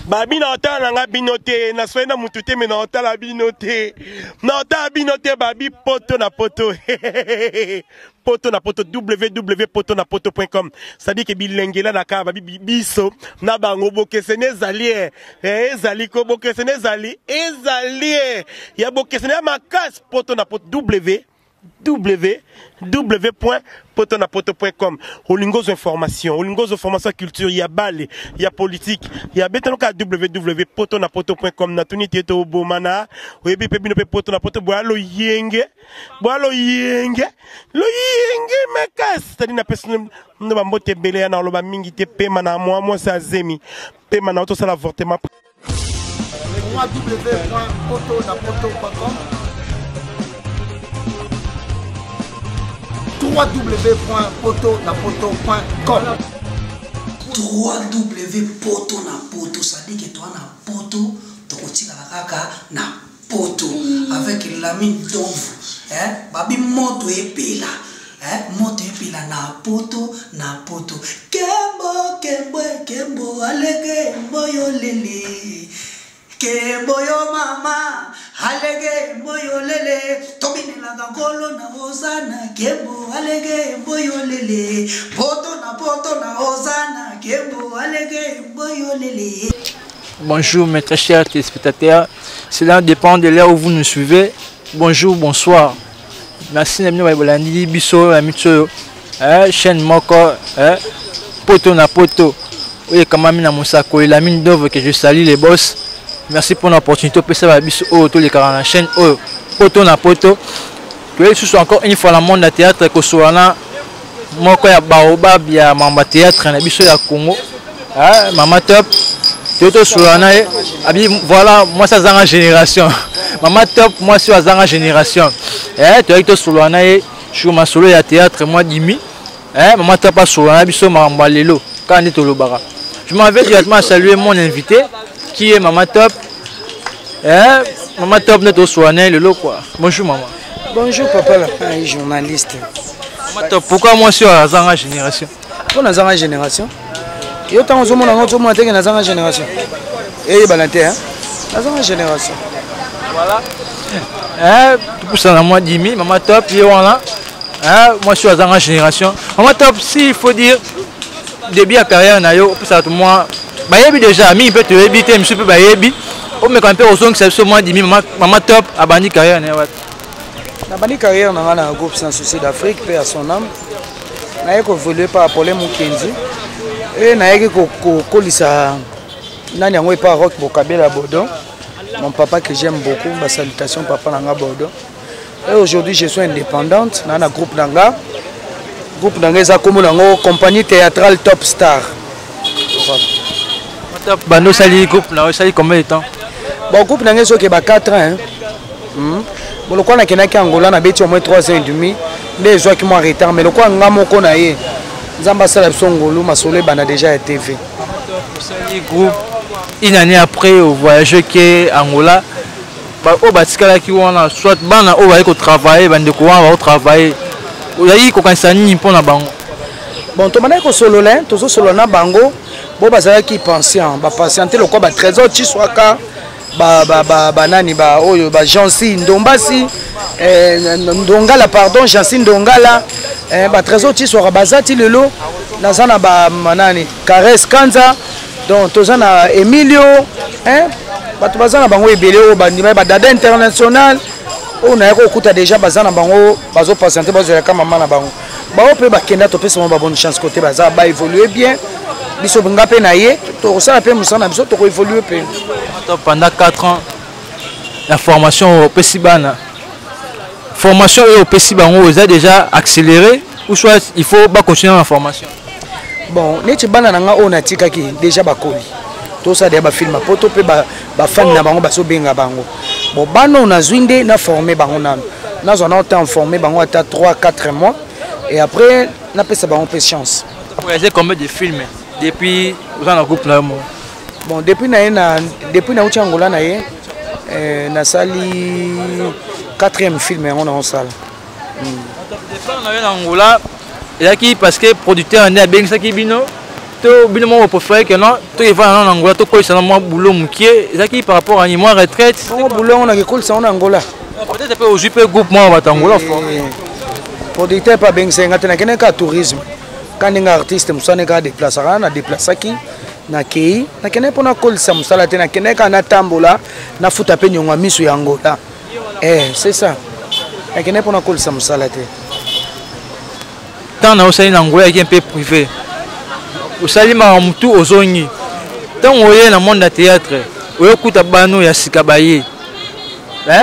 Babi na ota na nga binote na soena mutute me na ota la binote. Na ota binote babi poto na poto. Poto na poto www.potonapoto.com. Ça dit que bilengela na ka babi biso na bango bokesene zali ezali ko bokesene zali ezali ya bokesene makas poto na poto www.potonapoto.com. Olingos information, olingos information culture, il y a balle, il y a politique, il y a betanoka www.potonapoto.com. Na tuni tieto bomana, oyebi pebino pe potonapoto boalo yenge mekas. Tadi na personne no bambote bele na loba mingi te pema na moi sa zemi. Pema na auto sala avortement. www.potonapoto.com www.potonapoto.com www.potonapoto, ça dit que toi na poto tokotika kaka na poto avec la mine d'ombre babi moto epela moto epela na poto kembo alege mboyo lele kembo yo mama alege mboyo lele tobine la gangolo na ozana kembo alege mboyo lele poto na ozana kembo alege mboyo lele. Bonjour mes très chers téléspectateurs, cela dépend de l'heure où vous nous suivez. Bonjour, bonsoir. Merci de venir bolandi biso la mitso chaîne moko poto na poto. Oui, comme na musako la mine d'œuvre que je salue les boss. Merci pour l'opportunité de faire les 40 chaîne poto na poto. Que ce soit encore une fois le monde de théâtre que soit là moko ya baobab ya mamba théâtre na biso ya Congo. Mama top. Toto Solana voilà moi ça zanga génération. Mama top moi c'est zanga génération. Toto Solana sur ma solo ya théâtre moi dimi. Mama top pas Solana biso mamba lelo quand est Tolobara. Je m'en vais directement saluer mon invité qui est Mama Top. Mama Top notre Solana lelo quoi. Bonjour maman. Bonjour papa la journaliste. Mama Top pourquoi moi c'est zanga génération? Pour la zanga génération. Yo tant aux hommes on a été dans la génération. Et balanté la génération. Voilà. Tout ça dans moi 10 000 Mama Top et voilà. Moi je suis à la génération. Mama Top si il faut dire début à carrière na yo pour ça tout moi bayebi déjà mi peut te éviter monsieur peut bayebi. On me quand peu aux gens que c'est seulement 10 000 Mama Top a bani carrière na wat. Na bani carrière na un groupe sans souci d'Afrique paix à son âme. Na yeko évoluer par Apollo Mukenzi. Et naïki kolisa nani yango pas rock bokabela Bodon. Mon papa que j'aime beaucoup, ma salutation papa nanga Bodon. Et aujourd'hui je suis indépendante, dans un groupe nanga. Groupe nanga za comme nango compagnie théâtrale Top Star. Top bando sali groupe na sali combien de temps? Bon groupe nanga so ke ba 4 ans. Bon le quoi na kenaki Angola na beti au moins 3 ans et demi. Les gens qui m'ont arrêté mais le quoi nga moko na ye. Zamba Sala Songolo, Masole Bana déjà à TV. Groupe, une année après, au voyage qui Angola, au Batikala qui on soit bana au va travailler, bande quoi va travailler. Il y a eu qu'un sani pour la banque. Bon, tu m'as dit que solo là, tu solo na bango, bon bazala qui patient, ba patienter le quoi ba trésor tu sois ka, ba nani ba oyo ba Jansi Ndombasi, Ndongala pardon Jansi Ndongala. Ba trésor ti soira bazati lelo nazana ba manani Caresse Kanza donc tozana Emilio ba bazana bango ebele o bandima ba dada international on a okuta déjà bazana bango bazo patienter bazo ya kama mama na bango ba ope ba kenda to pesa ba bonne chance côté baza ba évoluer bien biso benga pe na ye to sala pe musana biso to évoluer pe pendant 4 ans la formation au Pesibana. Formation et au PC Bango, vous avez déjà accéléré ou soit il faut continuer la formation? Bon, les Tibana nanga on a tika qui déjà bakoli. Tout ça des film poto pe ba fan na bango baso benga bango. Bon bano na zwinde na formé bango na zona temps formé bango à 3-4 mois et après na pesa bango pe chance. Vous avez combien de films depuis vous en groupe là? Bon depuis na uti Angola na ye na sali 4e film on a en salle. On a en Angola et qui parce que producteur on est bien ça qui bino to bino mo préféré que non to y va en Angola to ko ça mo boulot mukie ezaki par rapport à ni moi retraite mon boulot on a que cool ça en Angola peut-être peu au JP groupe moi va Angola producteur pas bien c'est ngata na kena ka tourisme quand un artiste musane ka déplacer na déplacer qui na kei na kena pona cool ça musala te na kena ka na tambola na futa pe nyonga misu ya Angola c'est ça na kena pona cool ça musala te tant na osali na Angola qui un peu privé osali ma mutu ozongi tant oye na monde de théâtre oyo kuta bano ya sikabaye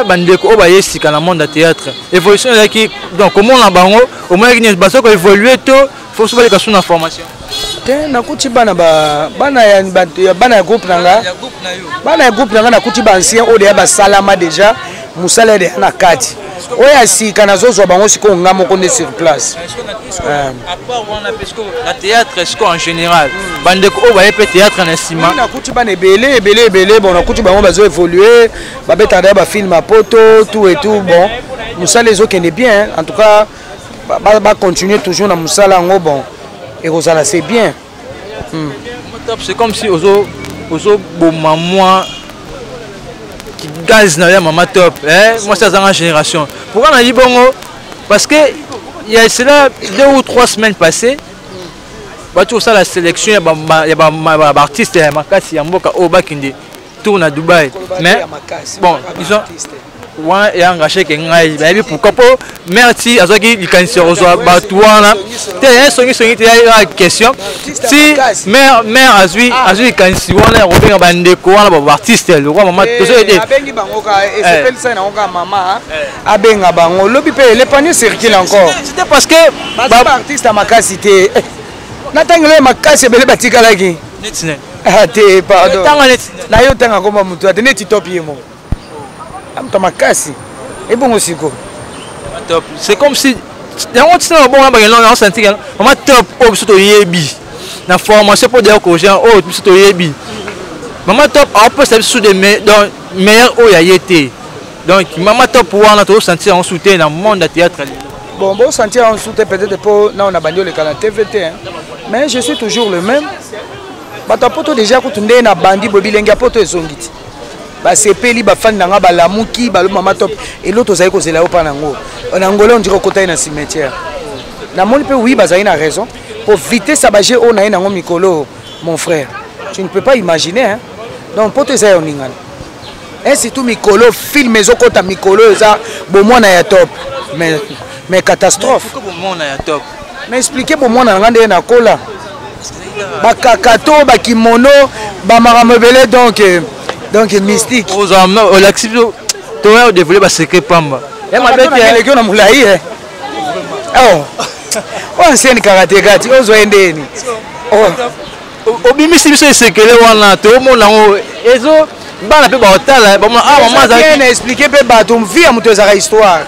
bandeko o baye sika na monde de théâtre évolution qui donc comment na bango au moins qui baso ko évoluer to faut se ka suna formation te na kuti bana ya groupe nanga bana ya groupe nanga na kuti ba ancien o de ba salama déjà musala de na kati oya sika na zozo bango siko ngamo ko ne sur place à part on a parce que la théâtre est en général bandeko o baye pe théâtre na sima na kuti bana ebele bon na kuti bango bazo évoluer ba betanda ba film à poto tout et tout bon musala les autres bien en tout cas ba continuer toujours na musala ngo bon et Rosala c'est bien c'est comme si ozo boma moi qui gaz na maman top moi c'est en génération pourquoi on a dit bongo parce que il y a cela 2 ou 3 semaines passées tout ça la sélection il y a artiste ya makasi ya mboka obakinde tourne à Dubaï mais bon ils ont ouais et engagé que ngai ba pourquoi pas merci azoki likanisi rozwa batwana te songi te ya question si mère azui likanisi wana robenga bandeko wana ba artiste le roi maman to aider abengi bango ka et c'est ça na onga maman abenga bango lobi pe le panier circule encore c'était parce que ba artiste makasi te natangele makasi bele batikala ki netine te pardon na yo tanga koma mutu atene top yemo c'est comme si on senti maman top au biso yebi na formation pour dire que gens au biso yebi maman top on peut se sous des meilleurs au yayete donc maman top wana to sentir en soutien dans le monde de théâtre bon sentir en soutien peut-être pour non on a banni le canal TVT mais je suis toujours le même bato poto déjà ko tunde na bandi bobilenga poto ezongiti basepeli bafani nanga balamuki balo mama top et l'autre ozali kozela yo pa nango en Angola on dirait kotai na cimetière na moni pe oui bazali na raison pour viter sabager on a nango mikolo mon frère tu ne peux pas imaginer hein donc poto ezali oningana et surtout mikolo film ezokota mikolo eza bomwana ya top mais catastrophe pourquoi bomwana ya top mais expliquer bomwana nanga nde na kola bakakato bakimono bamaramebele donc mystique aux hommes au l'activité tu as développé ba secret pamba et ma bête est na mulayi ancienne karatéka ti ozo endeni obimisi biso esekele wana to mona ngo ezo bana pe ba otala ba maman za bien expliquer pe bato vie muto ezaka histoire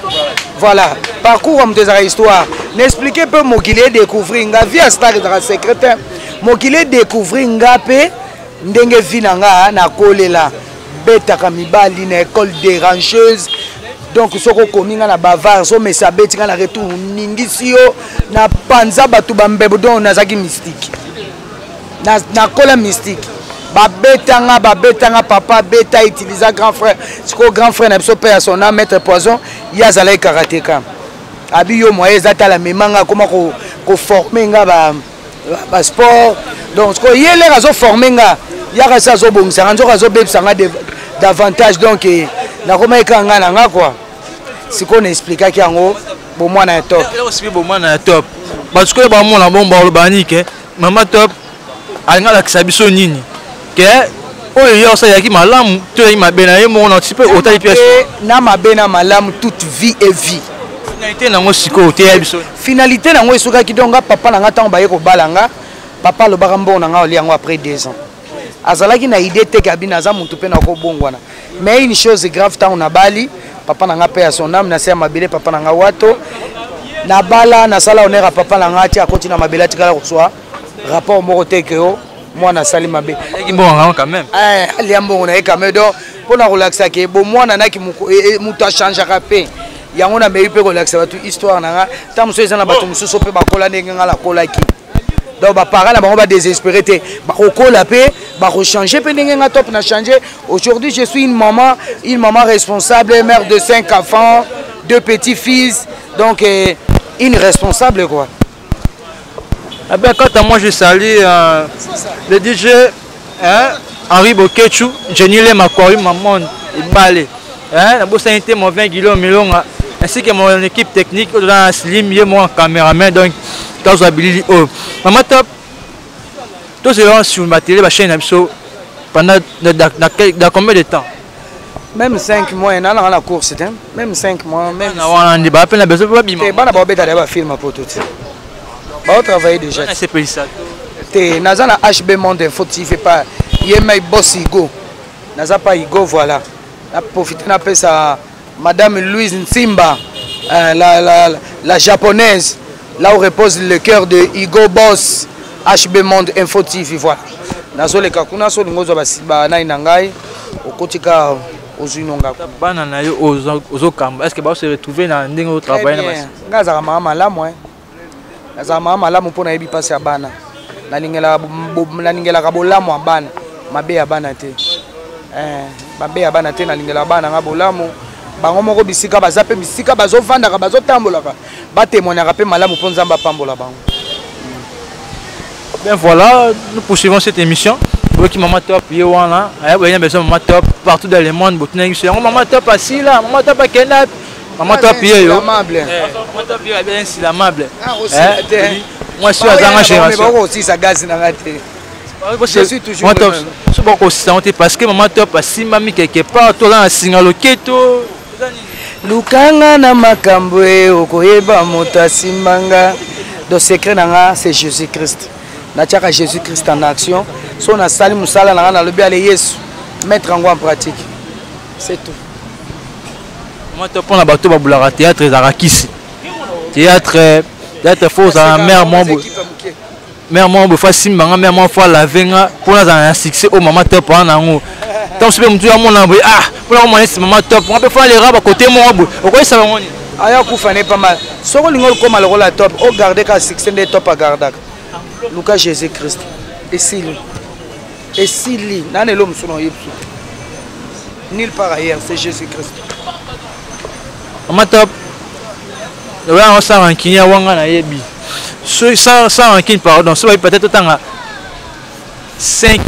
voilà parcours muto ezaka histoire n'expliquer pe mokili découvrir nga vie star ezaka secret mokili découvrir nga pe ndenge vie nanga na kolela betaka mibali na école dérangeuse donc soko kominga na bavard so mesa betinga na retour ningisi yo na panza batu bambebo donc nazaki mystique na kola mystique babetanga papa beta utiliser grand frère siko grand frère na biso pe ya son maître poison yazala karatéka abi yo moye ezata la memanga comment ko former nga ba sport donc siko yele razo former nga yaka sa zo bongisa nzo razo bebisa nga davantage donc na koma ekanga na nga quoi siko na expliquer ki yango bo mwana ya top aussi bo mwana ya top parce que ba mwana bomba lo banike mama top alinga la kisabiso nini que oyo yo sa yaki malamu to yi mabena ye mo na petit peu otali pièce na mabena malamu toute vie et vie finalité nango siko te ya biso finalité nango esuka ki donc papa nanga tango baye ko balanga papa lo bakambo nanga oli yango après 2 ans azalaki na idée te kabina za mutu pe na ko bongwana mais une chose grave tant on a bali papa nanga pe à son âme na se mabele papa nanga wato na bala na sala onera papa nanga ti akoti na mabele tikala ko soit rapport moko te que moi na sali mabe ki bon quand même liambo na quand même donc pour na relaxer ke bo moi na ki mutu a changer rapé yango na meyi pe relaxer batu histoire nanga tamuso ezana batu mususu pe bakola ndenge ngala kolaki donc parents na bango ba désespéré te ba kokola pe ba ko changer pe ndenge nga top na changer. Aujourd'hui je suis une maman responsable, mère de 5 enfants, 2 petits-fils, donc une responsable quoi. Ah ben, quant à moi je salue le DJ Henri Bokechu, Jenny Le Makwari, Maman Ibale, la bosse été mon 20 kg Milonga, ainsi que mon équipe technique dans Slim, et mon caméraman, donc quand Abili oh. Maman top, tous ces gens sur ma télé, ma chaîne pendant dans combien de temps? Même 5 mois, il y a la course, même 5 mois, même. On a besoin de film pour tout. On travaille déjà. T'es naza na HB Monde Info TV pas yemai boss Igo. Naza pas Igo voilà. Na profiter na pesa Madame Louise Nsimba, la japonaise, là où repose le cœur de Igo Boss. HB Monde Info TV voilà. Nazo le kakuna so ngozo ba na inangai okotika ozinonga. Bana na yo ozokamba. Est-ce que ba se retrouver na ndenge au travail na basi? Ngaza mama la moi. Naza mama la mpona yebi pasi ya bana. Nalingela kabolamu ya bana. Mabe ya bana te. Mabe ya bana te nalingela bana nga bolamu. Bango moko bisika baza pe bisika bazovanda ka bazotambolaka. Ba témoignera pe malamu po nzamba pambola bango. Bien voilà, nous poursuivons cette émission. Pour qui maman top yewana, il y a besoin maman top partout dans le monde, maman top assis là, maman top à Kenap. Maman toi pied yo. Maman toi pied bien si l'amable. Moi je suis à la génération. Moi aussi ça gaz na raté. Je suis toujours moi c'est bon consistant parce que maman toi pas si mami quelque part toi là singalo keto. Lukanga na makambwe okoyeba mota simbanga. Le secret nanga c'est Jésus-Christ. Na tiaka Jésus-Christ en action. So na sali musala na le bien Yesu. Mettre en pratique. C'est tout. Moi, tu prends la bateau pour le théâtre et Zarakis. Théâtre faux à mère membre facile, mère mon fois la venga pour un succès au maman top en ango. Tant que tu as mon abri, ah, pour la maman top, on peut faire les rabats côté mon abri. Pourquoi ça va mon aya kufane pas mal. Soko lingol comme le rôle top, au garder qu'à succès des top à garder. Lucas Jésus-Christ. Et s'il n'en est l'homme sur nos yeux. Nulle part ailleurs, c'est Jésus-Christ. Maman top, on s'en rancune à Wanga na yebi. Sans rancune, pardon, ça va peut-être autant à 5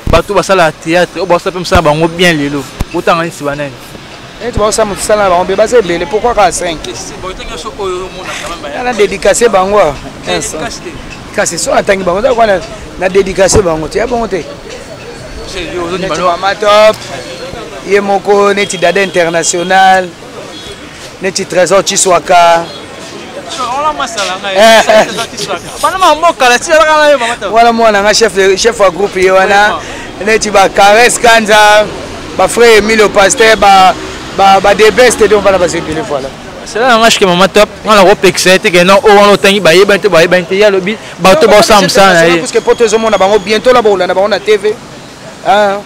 bateaux à la théâtre, au boss comme ça, on bien les lots. Autant en Sibanen. Et tu vois ça, on peut passer belé. Pourquoi à 5? On a dédicacé Bango. Cassé sur la tangue Bango. On a dédicacé Bango. Tu as bon côté. Maman top. Yemoko, neti dada international. Neti trésor Chiswaka. Voilà moi on a chef à groupe Yoana. Neti ba Caresse Kanza, ba frère Emilio Pasteur, ba des bestes et on va la passer une fois là. C'est là un que maman top, on a repexé que non on a tangi ba ya lobi bato ba sam ça parce que pour tout le monde on bientôt là on a TV. Ah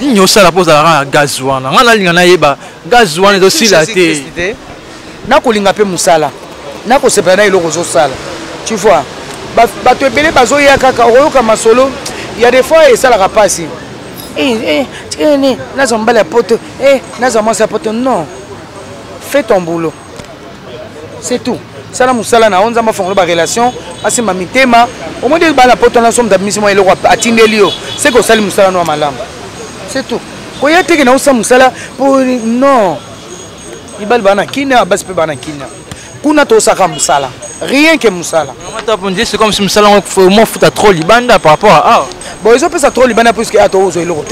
Nous ça la pose à gazouana. On a linga yeba gazouana aussi la té. Na ko linga pe musala. Na ko sepana iloko zo sala. Tu vois. Ba to ebele bazo ya kaka oyoka masolo. Il y a des fois et ça la rapasi. Na zombala poto. Na zombala poto non. Fais ton boulot. C'est tout. Ça la musala na onza ma fongolo ba relation, asi mamitema. Au moins de ba la poto na somme d'admission iloko atindelio. C'est que ça le musala no malamba. C'est tout. Quand il y a des gens qui sont pour non. Il y a des gens qui sont kuna to saka musala rien que musala c'est comme si musala on fout trop libanda par rapport à bon ils ont fait ça trop libanda parce que ato ozo eloko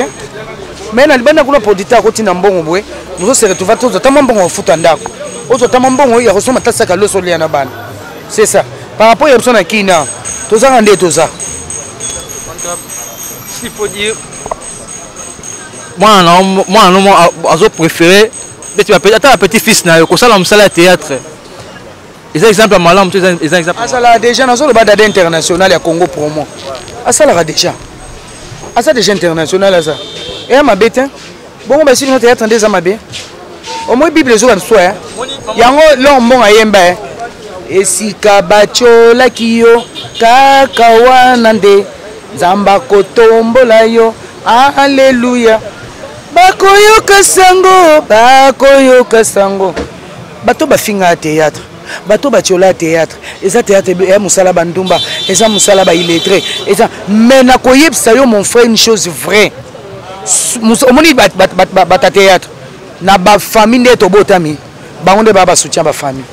mais na libanda kuna produita ko tina mbongo boye nous se retrouver tous tellement mbongo futa ndako ozo tellement mbongo ya kosoma tasaka loso lia na bana c'est ça par rapport à personne qui na to za ngande to za s'il faut dire moi azo préféré peut-être petit-fils na ko sala musala théâtre. Les exemples malam, les exemples. Asala déjà dans le badade international à Congo promo. Asala déjà. Asala déjà international ça. Et ma bête. Bon bah si nous théâtre des amabé. Au moins Bible zo en soi. Yango l'homme bon ayemba. esika batiolaki yo kaka wana nde nzamba kotombola yo alleluya bakoyoka sango bato bafinga ya théâtre bato batiola ya théâtre eza théâtre ya mosala bandumba eza mosala baillettré eza mais nakoyebisa yo mon frère une chose vraie omoni bata théâtre na bafamille nde tobotami bango nde baa basoutien bafamille.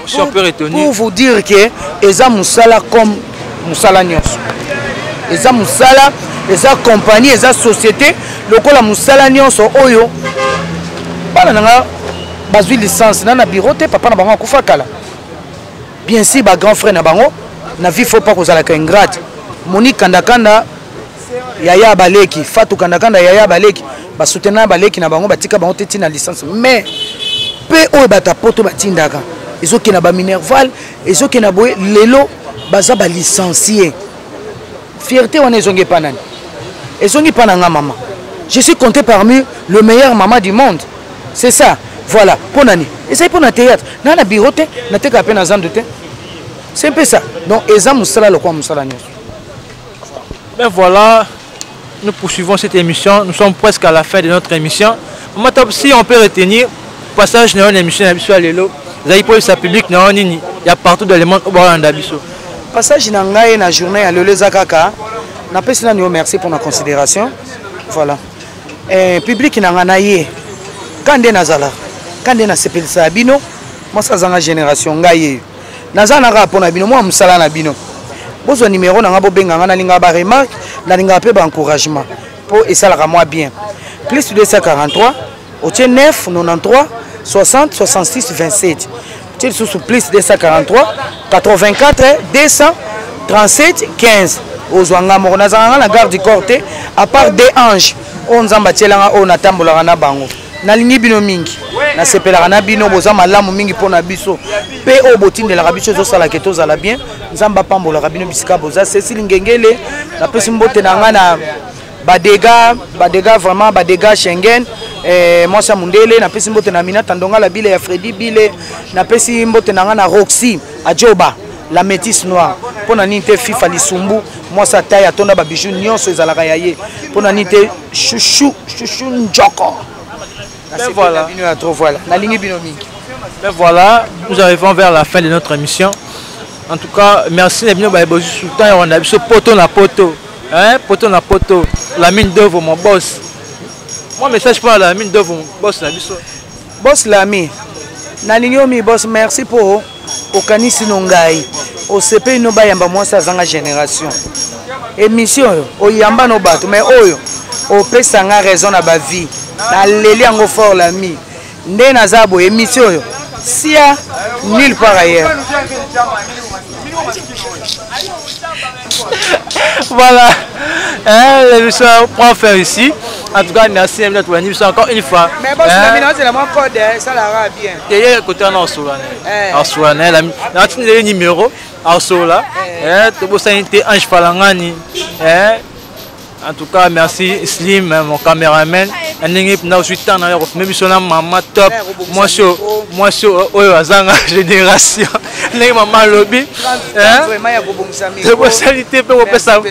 Si on peut retenir. Pour vous dire que eza musala comme musala nyonso eza musala eza compagnie eza société lokola musala nyonso oyo bana nanga bazwi licence na bureau te papa na bango akufa kala bien sûr ba grand frère na bango na vie faut pas kozalaka ingrate moni kandakanda yaya baleki fatu kandakanda yaya baleki basoutenir baleki na bango batika bango te tina licence mais pe oyo batapoto batindaka ezoki na ba minerval ezoki na boye lelo baza ba licencié fierté wana ezongi pa nani ezongi pa na nga maman je suis compté parmi le meilleur maman du monde c'est ça voilà pour nani essaye pour na théâtre na bureau te na teka pe na zando te c'est un peu ça donc eza musala le quoi musala nyonso. Ben voilà, nous poursuivons cette émission. Nous sommes presque à la fin de notre émission. Si on peut retenir, passage dans l'émission d'Abisso à Lelo, Zaïpo et sa public, il y a partout dans le monde au bord d'Abisso. Passage dans la journée à Lelo Zakaka, je vous remercie pour la considération. Voilà. Public n'a pas eu. Quand on a zala, quand on a sepelé ça bino, moi ça zanga génération ngaye. Nazana rapport na bino, moi musala na bino. Bozo numéro na ngabo benga na linga ba remarque, na linga pe ba encouragement pour et ça la moi bien. Plus 243 au 9 93 60 66 27. Tu sous plus 243 84 237 15. Ozwanga mo na zanga na garde du corps te à part des anges. On nzamba tielanga o na tambola na bango. Na lingi bino mingi na sepelaka na bino boza malamu mingi pona biso pe o botindela biso zo sala keto za la bien nzamba pambola bino bisika boza Cécile Ngengele na pesi mbote na nga na badega vraiment badega Schengen Mwasa Mundele na pesi mbote na Mina Tandonga la bile ya Freddy Bile na pesi mbote na nga na Roxy Adjoba la métisse noire pona nite FIFA lisumbu Mwasa Taya tonda ba bijou nyonso ezalaka yaye pona nite chouchou njoko. Ben voilà. Ben voilà, nous arrivons vers la fin de notre émission. En tout cas, merci de venir Sultan et on a vu ce poteau na poteau. Hein? Poteau na poteau. La mine d'œuvre, mon boss. Moi, message pour la mine d'œuvre, mon boss. Boss l'ami. Nalinyomi boss, merci pour Okanisi Nongai. Au CP no bayamba moi ça zanga génération. Émission oyamba no bato mais oyo au pesanga raison na ba vie. Na leli yango fort l'ami nde nazabo émission yo sia nulle part ailleurs. Voilà, l'émission prend fin ici. En tout cas, merci à notre émission encore une fois. Mais bon, c'est la même code, ça la bien. Il y a un côté en Soulane. En Soulane, le numéro en Soula. Tu peux s'inviter Ange Falangani. En tout cas, merci Slim, mon caméraman. Même si on a maman top, moi je suis génération. Maman lobby. Je vous salue pour vous ça.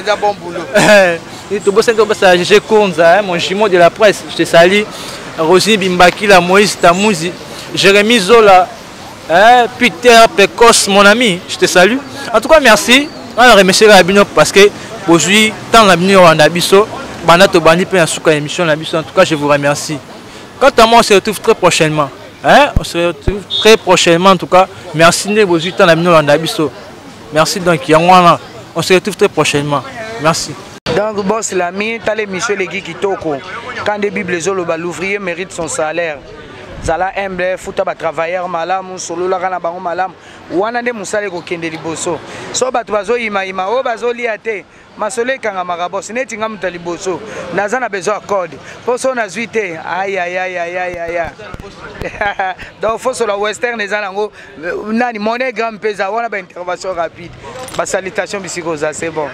Je compte mon jumeau de la presse. Je te salue. Rosine Bimbakila, Moïse Tamouzi, Jérémy Zola, Peter Pecos, mon ami. Je te salue. En tout cas, merci. On remercie Rabino parce que aujourd'hui, tant la venue en Abisso, Banato Bani peut en émission Abisso. En tout cas, je vous remercie. Quant à moi, on se retrouve très prochainement. On se retrouve très prochainement. En tout cas, merci de vos 8 ans la venue en Abisso. Merci donc, on se retrouve très prochainement. Merci. Donc, boss l'ami, t'as l'émission Les Guy Kitoko. Quand des Bibles l'ouvrier mérite son salaire. Zala humble, fouta ba travailleur malamu, solo la kana bango malamu. Wana nde musale ko kende liboso. So batu bazo ima o bazo liate. Masole kanga magabos neti nga muta liboso. Nazana besoin code. Poso na zuite. Aïe. Donc faut sur la western ezanango nani monnaie grand pesa wana ba intervention rapide. Ba salutation bisikoza c'est bon.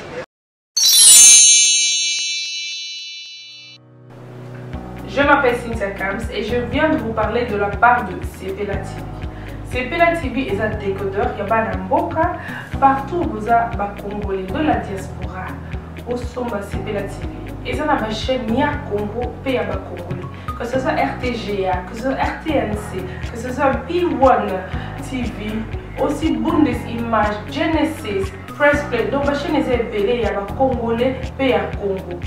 Je m'appelle Cynthia Kams et je viens de vous parler de la part de CP La TV. Sepela TV est un décodeur, il y a Mboka, partout vous avez Congolais de la diaspora, au Somba Sepela TV. Et ça, ma chaîne Nia Congo, P.A. Congolais. Que ce soit RTGA, que ce soit RTNC, que ce soit P1 TV, aussi Bundesimage, Genesis, Press Play. Donc, ma chaîne est belée, il y a Congolais, P.A. Congo.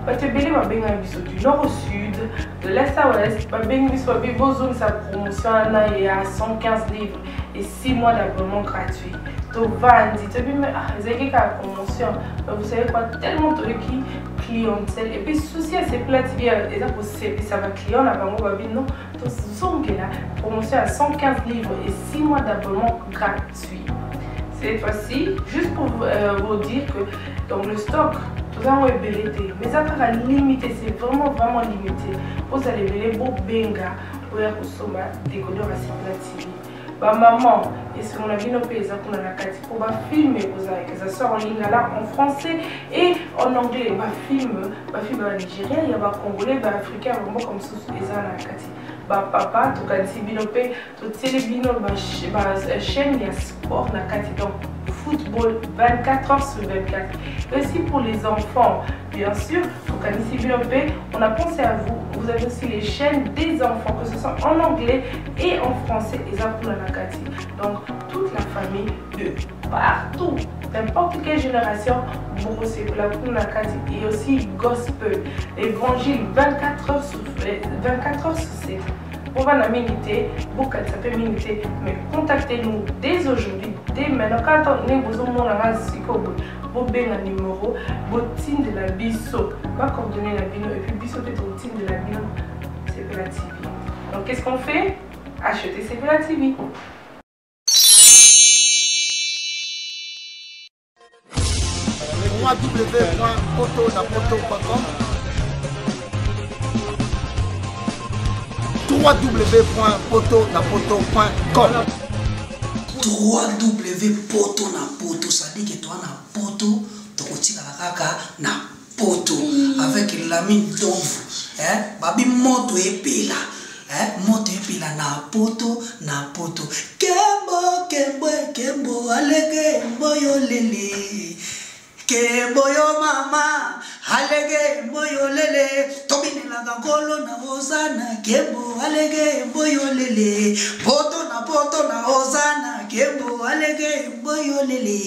Parce que belé va bien du nord au sud, de l'est à l'ouest, va bien besoin sa promotion il y a 115 livres et 6 mois d'abonnement gratuit. Donc vendit, tu dis mais vous avez la promotion, vous savez quoi, tellement de clientèle et puis souci à ces plats TV et ça va client là bas va bien non, donc zong là promotion à 115 livres et 6 mois d'abonnement gratuit. Cette fois-ci, juste pour vous dire que dans le stock, tout ça est belleté, mais ça sera limité, c'est vraiment limité. Vous allez belleter beau benga pour consommer décodeur à Sepela TV. Bah maman, et si on a vu nos pays, ça qu'on a la carte pour filmer, que ça sort en ligne là en français et en anglais. Bah film en Nigeria, il y a des Congolais, des Africains, vraiment comme ça, ils ont la carte. Bah papa, tout cas si binopé, tout télébino, chaîne, il y a sport la carte donc football 24 heures sur 24. Et aussi pour les enfants, bien sûr, tout cas si binopé, on a pensé à vous. Vous avez aussi les chaînes des enfants, que ce soit en anglais et en français, et ça pour la carte. Donc toute la famille de partout, n'importe quelle génération, vous recevez la carte et aussi gospel, évangile 24 heures sur 7. Pour la minute, beaucoup ça peut minute, mais contactez-nous dès aujourd'hui, dès maintenant. Quand on est besoin de vous avez un numéro, vous de la biso, pas coordonner la bino, et puis biso peut être de la bino, Sepela TV. Donc qu'est-ce qu'on fait? Acheter Sepela TV. www.potonapoto.com www.potonapoto.com www.potonapoto, ça dit que toi na poto, tu continues la kaka na poto avec l'ami d'ombre, babi moto epela, moto epela na poto, kembo alege mboyo lele, kembo yo mama alege mboyo lele, tobine la gangolo na hosana, kembo alege mboyo lele, poto na hosana, kembo alege mboyo lele.